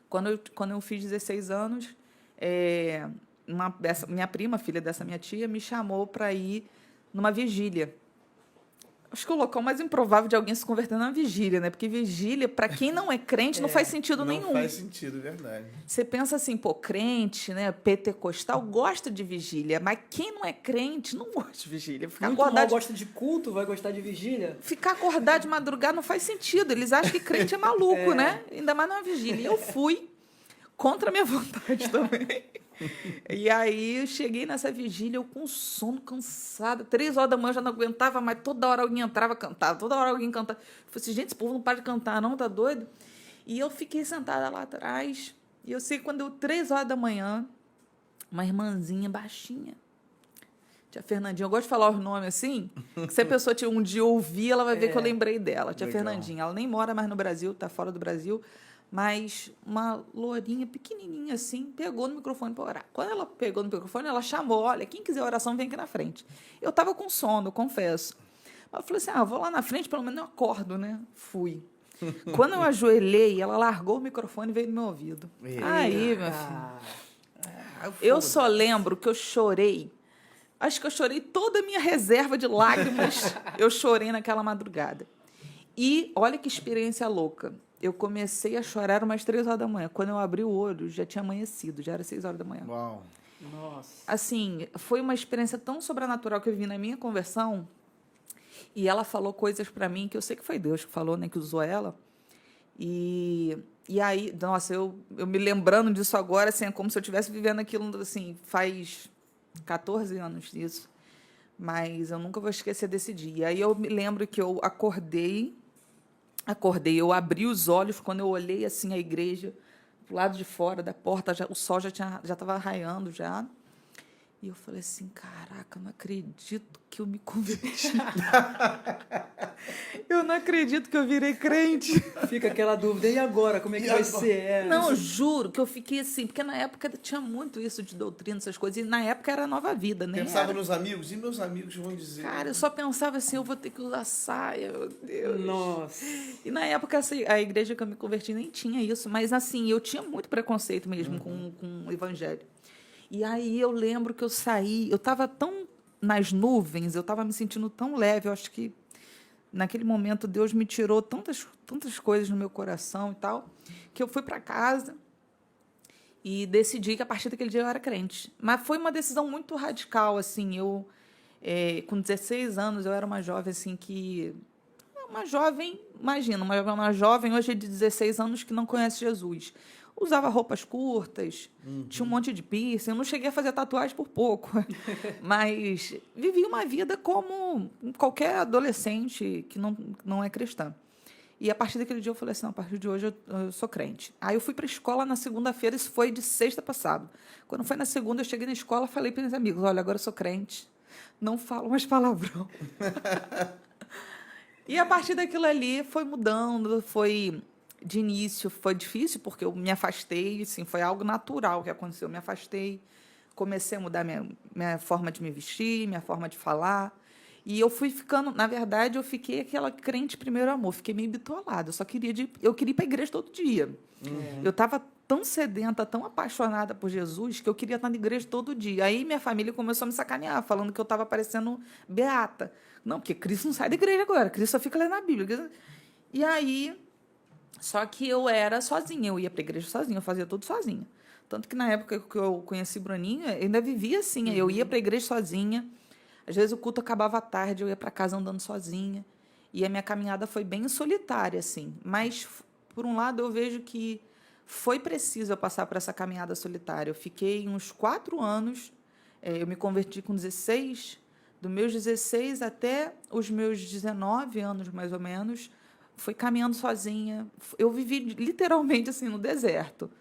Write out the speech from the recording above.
Quando eu fiz 16 anos, minha prima, filha dessa minha tia, me chamou para ir numa vigília. Acho que o local mais improvável de alguém se converter na vigília, né? Porque vigília, para quem não é crente, não faz sentido Não nenhum. faz sentido, verdade. Você pensa assim, pô, crente, né? Pentecostal gosta de vigília, mas quem não é crente não gosta de vigília. Muito mal gosta de culto, vai gostar de vigília? Ficar acordado de madrugada não faz sentido. Eles acham que crente é maluco, né? Ainda mais numa vigília. E eu fui contra a minha vontade também. E aí eu cheguei nessa vigília, eu com sono, cansada. 3 horas da manhã eu já não aguentava, mas toda hora alguém entrava, cantava. Toda hora alguém cantava. Eu falei assim, gente, esse povo não para de cantar, não, tá doido? E eu fiquei sentada lá atrás. E eu sei que quando deu 3 horas da manhã, uma irmãzinha baixinha, tia Fernandinha, eu gosto de falar os nomes assim, que se a pessoa um dia ouvir, ela vai ver que eu lembrei dela. Tia Legal. Fernandinha, ela nem mora mais no Brasil, tá fora do Brasil, mas uma lourinha pequenininha assim, pegou no microfone para orar. Quando ela pegou no microfone, ela chamou, olha, quem quiser oração, vem aqui na frente. Eu estava com sono, confesso. Mas eu falei assim, eu vou lá na frente, pelo menos eu acordo, né? Fui. Quando eu ajoelhei, ela largou o microfone e veio no meu ouvido. Aí, meu filho, eu só lembro que eu chorei. Acho que eu chorei toda a minha reserva de lágrimas. Eu chorei naquela madrugada. E olha que experiência louca. Eu comecei a chorar umas 3 horas da manhã. Quando eu abri o olho, já tinha amanhecido, já era 6 horas da manhã. Uau. Nossa. Assim, foi uma experiência tão sobrenatural que eu vivi na minha conversão. E ela falou coisas para mim que eu sei que foi Deus que falou, né, que usou ela. E aí, nossa, eu me lembrando disso agora, assim, é como se eu estivesse vivendo aquilo, assim, faz 14 anos disso. Mas eu nunca vou esquecer desse dia. E aí eu me lembro que eu acordei, eu abri os olhos quando eu olhei, assim, a igreja, do lado de fora da porta, o sol já estava raiando já. E eu falei assim, caraca, eu não acredito que eu me converti. Eu não acredito que eu virei crente. Fica aquela dúvida, e agora? Como é que vai ser? Não, eu juro que eu fiquei assim, porque na época tinha muito isso de doutrina, essas coisas, e na época era nova vida, né? Pensava nos amigos, e meus amigos vão dizer. Cara, eu só pensava assim, eu vou ter que usar saia, meu Deus. Nossa. E na época, assim, a igreja que eu me converti nem tinha isso, mas assim, eu tinha muito preconceito mesmo com o evangelho. E aí eu lembro que eu saí, eu estava tão nas nuvens, eu estava me sentindo tão leve, eu acho que naquele momento Deus me tirou tantas coisas no meu coração e tal, que eu fui para casa e decidi que a partir daquele dia eu era crente. Mas foi uma decisão muito radical, assim, com 16 anos eu era uma jovem assim que... Uma jovem, imagina, uma jovem hoje de 16 anos que não conhece Jesus. Usava roupas curtas, tinha um monte de piercing. Eu não cheguei a fazer tatuagem por pouco, mas vivia uma vida como qualquer adolescente que não é cristã. E a partir daquele dia eu falei assim, não, a partir de hoje eu sou crente. Aí eu fui para a escola na segunda-feira, isso foi de sexta para sábado. Quando foi na segunda, eu cheguei na escola e falei para meus amigos, olha, agora eu sou crente, não falo mais palavrão. E a partir daquilo ali foi mudando, de início foi difícil, porque eu me afastei, assim, foi algo natural que aconteceu. Eu me afastei, comecei a mudar minha forma de me vestir, minha forma de falar. E eu fui ficando, na verdade, eu fiquei aquela crente primeiro amor, fiquei meio bitolada. Eu queria ir para a igreja todo dia. Eu estava tão sedenta, tão apaixonada por Jesus, que eu queria estar na igreja todo dia. Aí minha família começou a me sacanear, falando que eu estava parecendo beata. Não, porque Cristo não sai da igreja agora, Cristo só fica lendo a Bíblia. E aí, só que eu era sozinha, eu ia para a igreja sozinha, eu fazia tudo sozinha. Tanto que na época que eu conheci Bruninho, eu ainda vivia assim, eu ia para a igreja sozinha, às vezes o culto acabava à tarde, eu ia para casa andando sozinha, e a minha caminhada foi bem solitária, assim. Mas, por um lado, eu vejo que foi preciso eu passar por essa caminhada solitária. Eu fiquei uns 4 anos, eu me converti com 16, dos meus 16 até os meus 19 anos, mais ou menos, fui caminhando sozinha. Eu vivi literalmente assim no deserto.